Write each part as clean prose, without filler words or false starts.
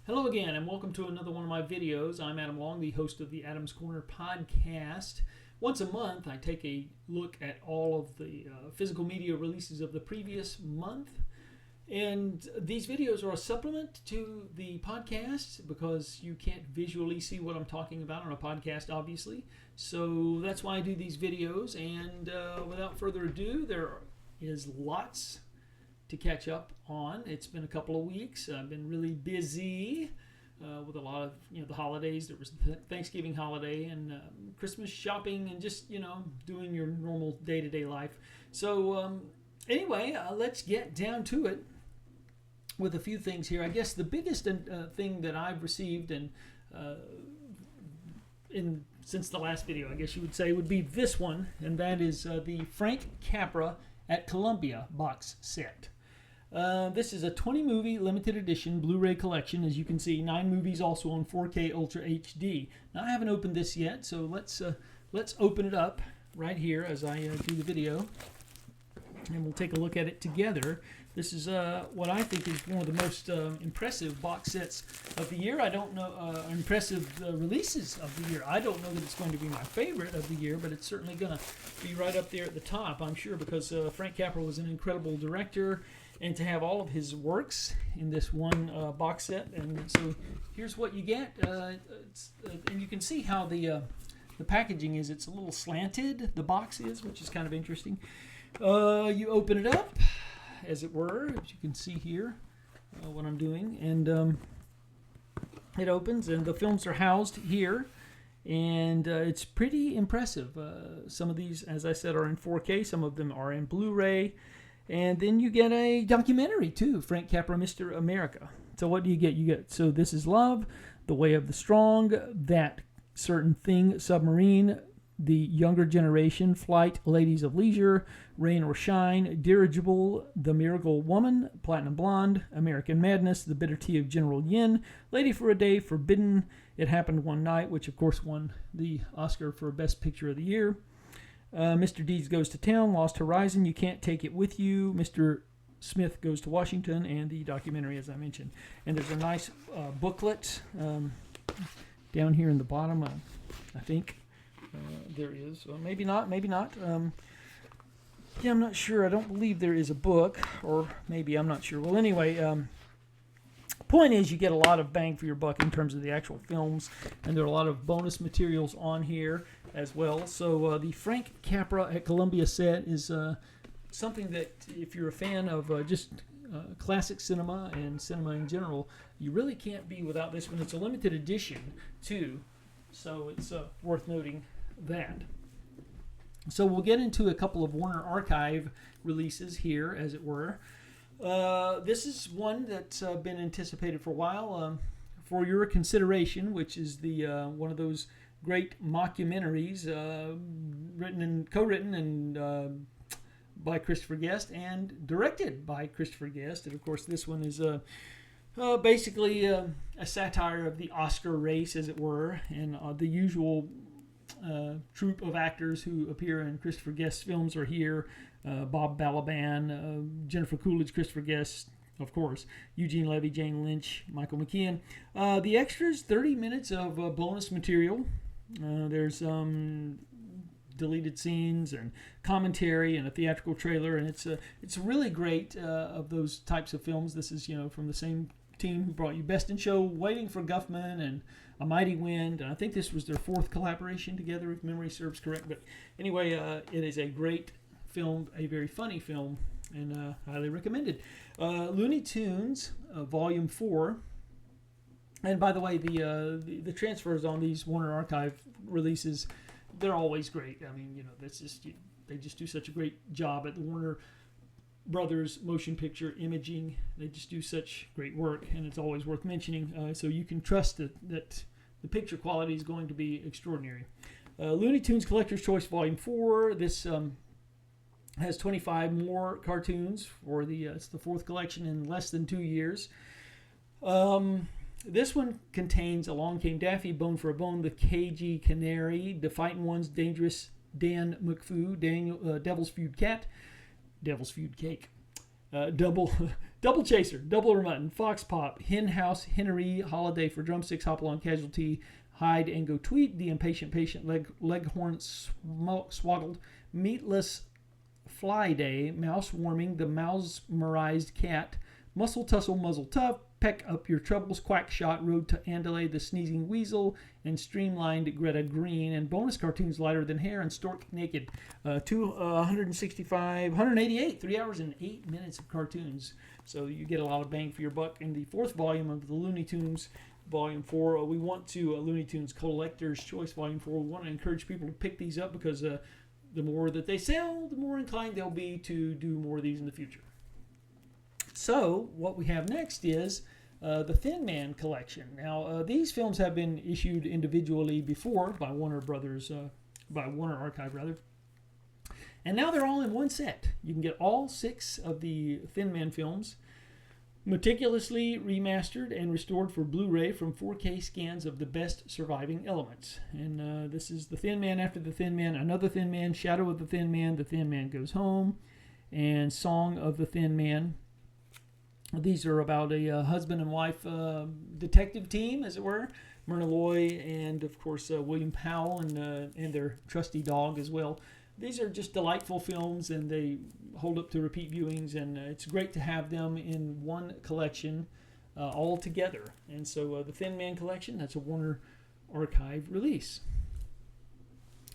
Hello again, and welcome to another one of my videos. I'm Adam Long, the host of the Adam's Corner podcast. Once a month, I take a look at all of the physical media releases of the previous month. And these videos are a supplement to the podcast because you can't visually see what I'm talking about on a podcast, obviously. So that's why I do these videos. And without further ado, there is lots to catch up on. It's been a couple of weeks. I've been really busy with a lot of the holidays. There was the Thanksgiving holiday and Christmas shopping and just doing your normal day-to-day life. So anyway, let's get down to it with a few things here. I guess the biggest thing that I've received and since the last video, I guess you would say, would be this one, and that is the Frank Capra at Columbia box set. This is a 20-movie limited edition Blu-ray collection. As you can see, 9 movies also on 4K Ultra HD. Now, I haven't opened this yet, so let's open it up right here as I do the video, and we'll take a look at it together. This is what I think is one of the most impressive box sets of the year. I don't know, impressive releases of the year. I don't know that it's going to be my favorite of the year, but it's certainly going to be right up there at the top, I'm sure, because Frank Capra was an incredible director. And to have all of his works in this one box set, and so here's what you get. And you can see how the packaging is. It's a little slanted. The box is, which is kind of interesting. You open it up, as it were, as you can see here, what I'm doing, and it opens, and the films are housed here, and it's pretty impressive. Some of these, as I said, are in 4K. Some of them are in Blu-ray. And then you get a documentary, too, Frank Capra, Mr. America. So what do you get? You get So This Is Love, The Way of the Strong, That Certain Thing, Submarine, The Younger Generation, Flight, Ladies of Leisure, Rain or Shine, Dirigible, The Miracle Woman, Platinum Blonde, American Madness, The Bitter Tea of General Yin, Lady for a Day, Forbidden, It Happened One Night, which of course won the Oscar for Best Picture of the Year. Mr. Deeds Goes to Town, Lost Horizon, You Can't Take It With You, Mr. Smith Goes to Washington, and the documentary, as I mentioned. And there's a nice booklet down here in the bottom, I think. There is. Maybe not. Yeah, I'm not sure. I don't believe there is a book, or maybe, I'm not sure. Well, anyway, point is you get a lot of bang for your buck in terms of the actual films, and there are a lot of bonus materials on here as well. So the Frank Capra at Columbia set is something that, if you're a fan of just classic cinema and cinema in general, you really can't be without this one. It's a limited edition too, so it's worth noting that. So we'll get into a couple of Warner Archive releases here, as it were. This is one that's been anticipated for a while. For Your Consideration, which is the one of those great mockumentaries co-written and by Christopher Guest and directed by Christopher Guest. And of course, this one is basically a satire of the Oscar race, as it were, and the usual troupe of actors who appear in Christopher Guest's films are here. Bob Balaban, Jennifer Coolidge, Christopher Guest, of course, Eugene Levy, Jane Lynch, Michael McKean. The extras, 30 minutes of bonus material. There's deleted scenes and commentary and a theatrical trailer, and it's really great of those types of films. This is from the same team who brought you Best in Show, Waiting for Guffman, and A Mighty Wind, and I think this was their 4th collaboration together, if memory serves correct. But anyway, it is a great film, a very funny film, and highly recommended. Looney Tunes, Volume 4. And by the way, the transfers on these Warner Archive releases, they're always great. I mean, that's just they just do such a great job at the Warner Brothers Motion Picture Imaging. They just do such great work, and it's always worth mentioning. So you can trust that the picture quality is going to be extraordinary. Looney Tunes Collector's Choice Volume 4. This has 25 more cartoons for it's the 4th collection in less than 2 years. This one contains Along Came Daffy, Bone for a Bone, The Cagey Canary, The Fightin' Ones, Dangerous Dan McFoo, Devil's Feud Cat, Devil's Feud Cake, Double Double Chaser, Double or Mutton, Fox Pop, Hen House, Hennery, Holiday for Drumsticks, Hopalong Casualty, Hide and Go Tweet, The Impatient Patient, Leghorn Swoggled, Meatless Fly Day, Mouse Warming, The Mousemerized Cat, Muscle Tussle, Muzzle Tough, Peck Up Your Troubles, Quack Shot, Road to Andalay, The Sneezing Weasel, and Streamlined Greta Green, and bonus cartoons Lighter Than Hair and Stork Naked. 188, 3 hours and 8 minutes of cartoons. So you get a lot of bang for your buck. In the fourth volume of the Looney Tunes, Volume 4, we want to, Looney Tunes Collector's Choice Volume 4, we want to encourage people to pick these up because the more that they sell, the more inclined they'll be to do more of these in the future. So what we have next is the Thin Man collection. Now these films have been issued individually before by Warner Brothers, by Warner Archive rather, and now they're all in one set. You can get all 6 of the Thin Man films meticulously remastered and restored for Blu-ray from 4K scans of the best surviving elements. And this is The Thin Man, After the Thin Man, Another Thin Man, Shadow of the Thin Man, The Thin Man Goes Home, and Song of the Thin Man. These are about a husband and wife detective team, as it were. Myrna Loy and, of course, William Powell and their trusty dog as well. These are just delightful films, and they hold up to repeat viewings, and it's great to have them in one collection all together. And so the Thin Man collection, that's a Warner Archive release.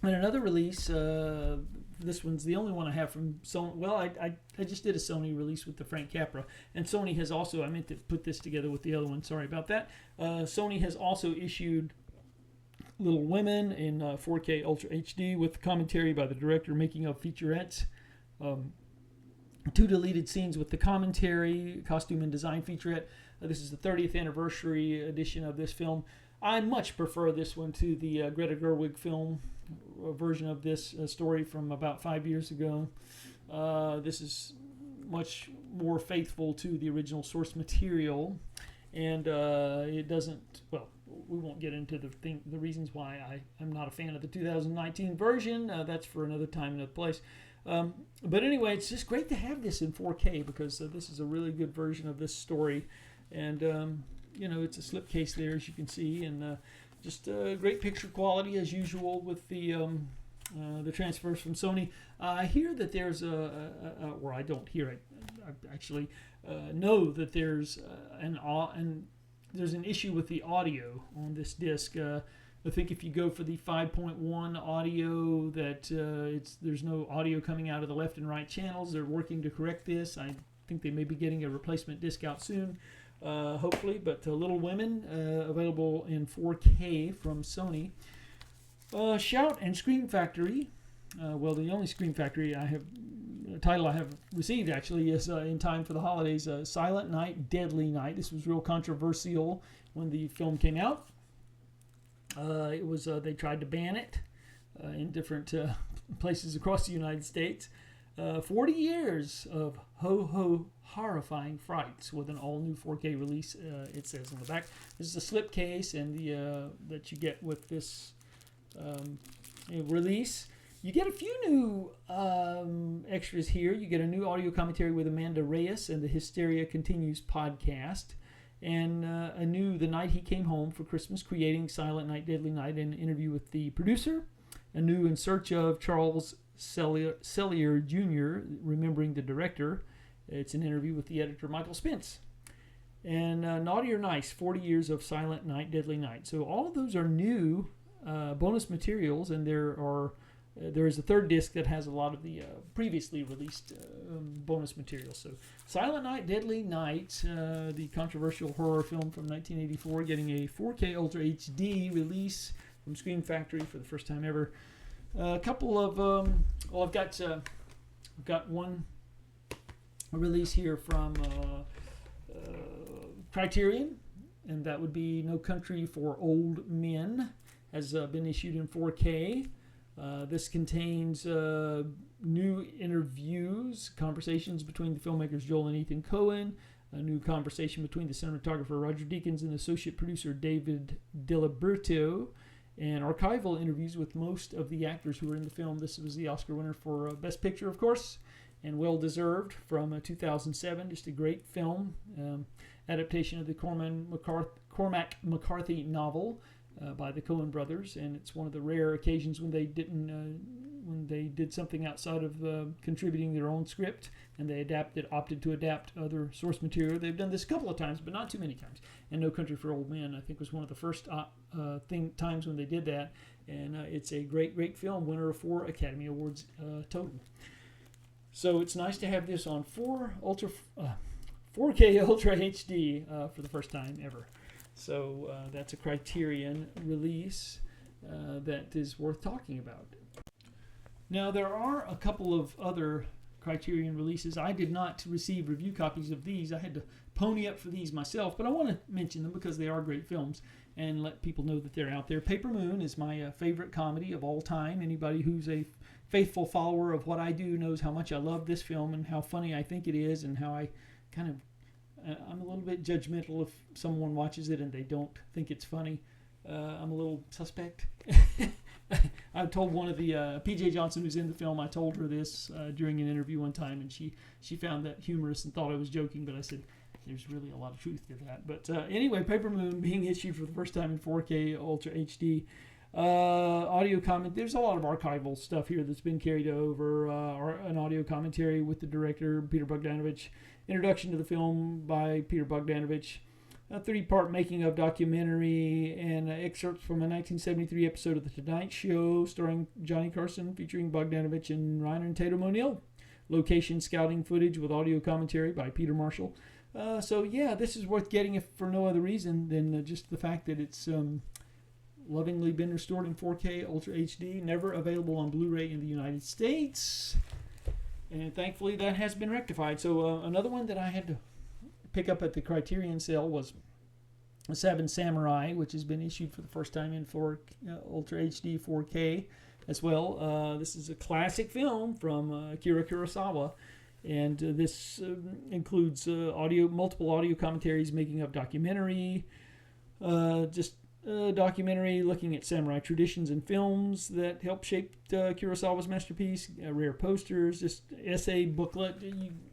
And another release, this one's the only one I have from Sony. Well, I just did a Sony release with the Frank Capra. And Sony has also, I meant to put this together with the other one, sorry about that. Sony has also issued Little Women in 4K Ultra HD with commentary by the director, making of featurettes. 2 deleted scenes with the commentary, costume and design featurette. This is the 30th anniversary edition of this film. I much prefer this one to the Greta Gerwig film version of this story from about 5 years ago. This is much more faithful to the original source material, and it doesn't, well, we won't get into the reasons why I'm not a fan of the 2019 version. That's for another time, another place. But anyway, it's just great to have this in 4K because this is a really good version of this story. And, it's a slipcase there, as you can see, and just great picture quality as usual with the transfers from Sony. I hear that there's or I don't hear it. I actually know that there's there's an issue with the audio on this disc. I think if you go for the 5.1 audio, that there's no audio coming out of the left and right channels. They're working to correct this. I think they may be getting a replacement disc out soon, hopefully. But Little Women, available in 4K from Sony. Shout and Scream Factory. Well, the only Scream Factory title I have received actually is in time for the holidays. Silent Night, Deadly Night. This was real controversial when the film came out. It was they tried to ban it in different places across the United States. 40 years of ho-ho horrifying frights with an all-new 4K release, it says on the back. This is a slipcase and the that you get with this release. You get a few new extras here. You get a new audio commentary with Amanda Reyes and the Hysteria Continues podcast, and a new The Night He Came Home for Christmas, Creating Silent Night, Deadly Night, and an interview with the producer. A new In Search of Charles Sellier Jr., Remembering the Director. It's an interview with the editor, Michael Spence. And Naughty or Nice, 40 Years of Silent Night, Deadly Night. So all of those are new bonus materials, and there is a third disc that has a lot of the previously released bonus material. So Silent Night, Deadly Night, the controversial horror film from 1984, getting a 4K Ultra HD release from Scream Factory for the first time ever. A couple of, I've got one release here from Criterion, and that would be No Country for Old Men, has been issued in 4K. This contains new interviews, conversations between the filmmakers Joel and Ethan Coen, a new conversation between the cinematographer Roger Deakins and associate producer David Diliberto, and archival interviews with most of the actors who were in the film. This was the Oscar winner for Best Picture, of course. and well deserved from 2007. Just a great film, adaptation of the Cormac McCarthy novel by the Coen brothers, and it's one of the rare occasions when they did something outside of contributing their own script, and they opted to adapt other source material. They've done this a couple of times, but not too many times. And No Country for Old Men, I think, was one of the first times when they did that, and it's a great film, winner of 4 Academy Awards total. So it's nice to have this on 4K Ultra HD for the first time ever. So that's a Criterion release that is worth talking about. Now, there are a couple of other Criterion releases. I did not receive review copies of these. I had to pony up for these myself, but I want to mention them because they are great films and let people know that they're out there. Paper Moon is my favorite comedy of all time. Anybody who's a faithful follower of what I do knows how much I love this film and how funny I think it is, and how I kind of I'm a little bit judgmental if someone watches it and they don't think it's funny. I'm a little suspect. I told one of the P.J. Johnson, who's in the film, I told her this during an interview one time, and she found that humorous and thought I was joking, but I said there's really a lot of truth to that. But anyway, Paper Moon being issued for the first time in 4K Ultra HD. Audio comment. There's a lot of archival stuff here that's been carried over. An audio commentary with the director, Peter Bogdanovich. Introduction to the film by Peter Bogdanovich. A 3-part making of documentary and excerpts from a 1973 episode of The Tonight Show starring Johnny Carson, featuring Bogdanovich and Reiner and Tatum O'Neill. Location scouting footage with audio commentary by Peter Marshall. So yeah, this is worth getting if for no other reason than just the fact that it's lovingly been restored in 4K Ultra HD, never available on Blu-ray in the United States. And thankfully that has been rectified. So another one that I had to pick up at the Criterion sale was Seven Samurai, which has been issued for the first time in Ultra HD 4K as well. This is a classic film from Akira Kurosawa, and this includes multiple audio commentaries, making of documentary, documentary looking at samurai traditions and films that helped shape Kurosawa's masterpiece, rare posters, just essay booklet,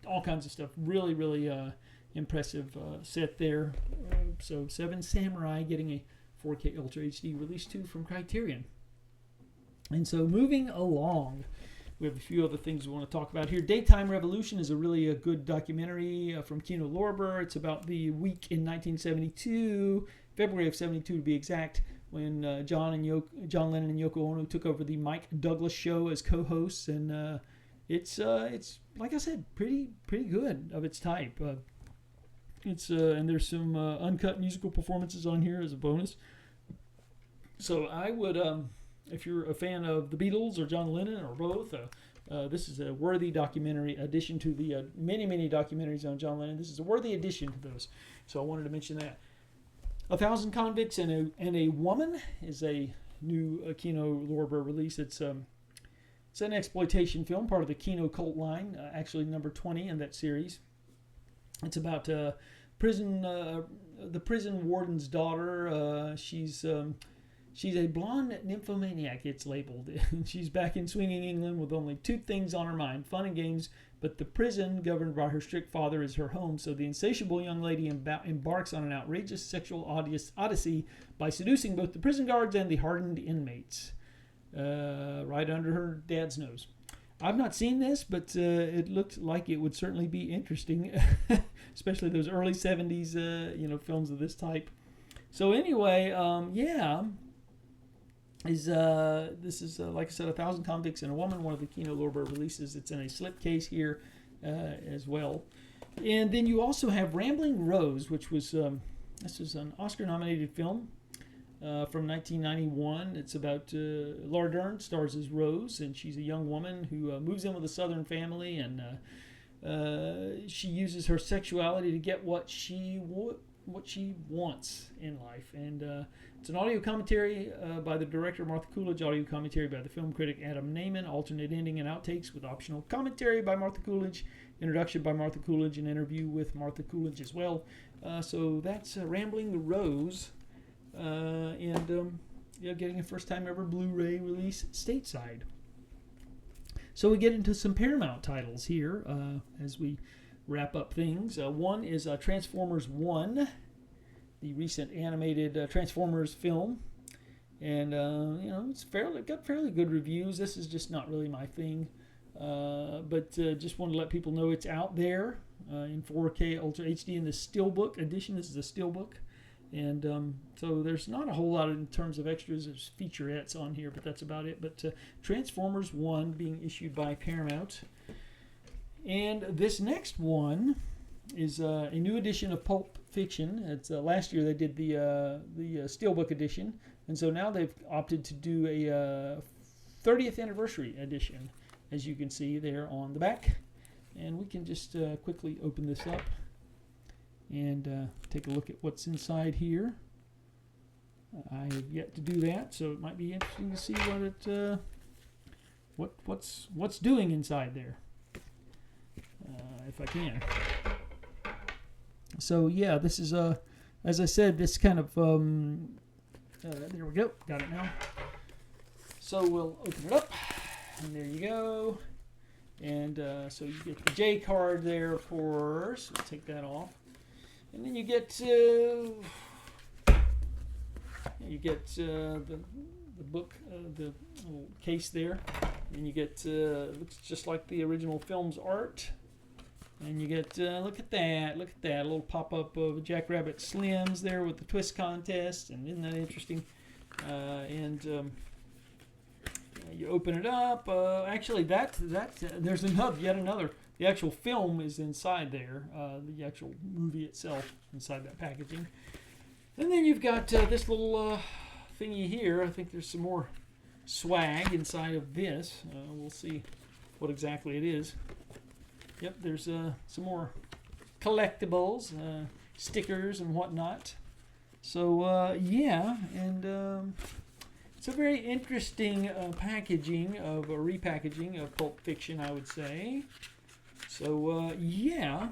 all kinds of stuff. Really, really impressive set there. So Seven Samurai getting a 4K Ultra HD release too from Criterion. And so moving along, we have a few other things we want to talk about here. Daytime Revolution is a really good documentary from Kino Lorber. It's about the week in 1972, February of 72 to be exact, when John Lennon and Yoko Ono took over the Mike Douglas show as co-hosts, and it's like I said, pretty good of its type. And there's some uncut musical performances on here as a bonus. So I would, if you're a fan of the Beatles or John Lennon or both, this is a worthy documentary addition to the many documentaries on John Lennon. This is a worthy addition to those. So I wanted to mention that. 1,000 Convicts and a Woman is a new Kino Lorber release. It's an exploitation film, part of the Kino cult line, actually number 20 in that series. It's about the prison warden's daughter. She's a blonde nymphomaniac, it's labeled. She's back in swinging England with only 2 things on her mind, fun and games, but the prison, governed by her strict father, is her home. So the insatiable young lady embarks on an outrageous sexual odyssey by seducing both the prison guards and the hardened inmates, right under her dad's nose. I've not seen this, but it looked like it would certainly be interesting, especially those early 70s, films of this type. So anyway, this is like I said, 1,000 Convicts and a Woman, one of the Kino Lorber releases. It's in a slipcase here as well. And then you also have Rambling Rose, which was this is an Oscar-nominated film from 1991. It's about Laura Dern stars as Rose, and she's a young woman who moves in with a Southern family, and she uses her sexuality to get what she wants in life. And it's an audio commentary by the director Martha Coolidge, audio commentary by the film critic Adam Naiman, alternate ending and outtakes with optional commentary by Martha Coolidge, introduction by Martha Coolidge, and interview with Martha Coolidge as well. So that's Rambling Rose, and getting a first time ever Blu-ray release stateside. So we get into some Paramount titles here as we wrap up things. One is Transformers 1, the recent animated Transformers film. And, it's got fairly good reviews. This is just not really my thing. But just want to let people know it's out there in 4K Ultra HD in the Steelbook edition. This is a Steelbook. And so there's not a whole lot in terms of extras. There's featurettes on here, but that's about it. But Transformers 1 being issued by Paramount. And this next one is a new edition of Pulp Fiction. It's last year they did the Steelbook edition. And so now they've opted to do a 30th anniversary edition, as you can see there on the back. And we can just quickly open this up and take a look at what's inside here. I have yet to do that, so it might be interesting to see what what's doing inside there, if I can. So yeah, this is as I said, this kind of there we go, got it now. So we'll open it up, and there you go. And so you get the J card there, of course. We'll take that off. And then you get the book, the little case there. And you get looks just like the original film's art. And you get look at that, a little pop-up of Jackrabbit Slims there with the twist contest. And isn't that interesting? You open it up. Actually, there's yet another. The actual film is inside there, the actual movie itself inside that packaging. And then you've got this little thingy here. I think there's some more swag inside of this. We'll see what exactly it is. Yep, there's some more collectibles, stickers and whatnot. So, yeah, and it's a very interesting repackaging of Pulp Fiction, I would say. So, yeah,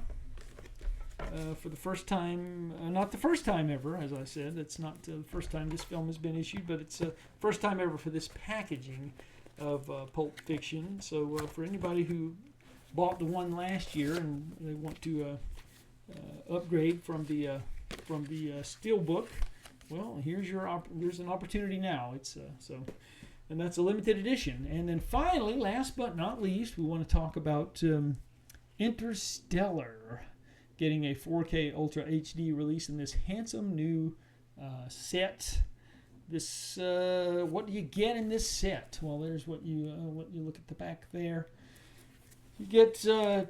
for the first time, not the first time ever, as I said. It's not the first time this film has been issued, but it's the first time ever for this packaging of Pulp Fiction. So, for anybody who bought the one last year and they want to upgrade from the Steelbook, well, here's an opportunity now. It's and that's a limited edition. And then finally, last but not least, we want to talk about Interstellar getting a 4K Ultra HD release in this handsome new set. This what do you get in this set? Well, there's what you look at the back there. You get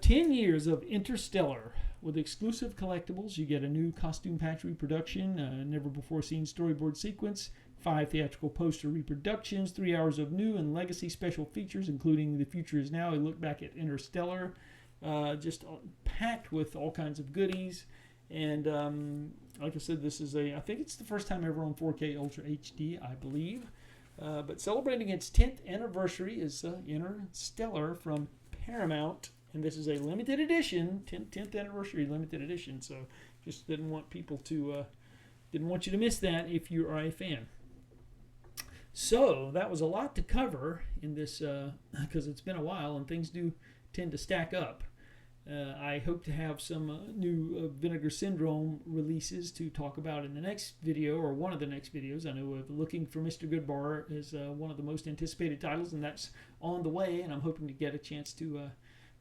10 years of Interstellar with exclusive collectibles. You get a new costume patch reproduction, never before seen storyboard sequence, 5 theatrical poster reproductions, 3 hours of new and legacy special features, including The Future Is Now, a look back at Interstellar. Just packed with all kinds of goodies. And like I said, this is I think it's the first time ever on 4K Ultra HD, I believe. But celebrating its 10th anniversary is Interstellar from Paramount. And this is a limited edition, 10th anniversary limited edition. So just didn't want you to miss that if you are a fan. So that was a lot to cover in this, because it's been a while and things do tend to stack up. I hope to have some new Vinegar Syndrome releases to talk about in the next video, or one of the next videos. I know Looking for Mr. Goodbar is one of the most anticipated titles, and that's on the way, and I'm hoping to get a chance to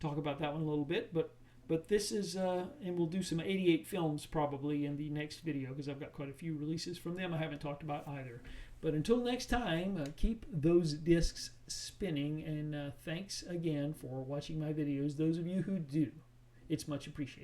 talk about that one a little bit. But this is, and we'll do some 88 films probably in the next video, because I've got quite a few releases from them I haven't talked about either. But until next time, keep those discs spinning, and thanks again for watching my videos. Those of you who do, it's much appreciated.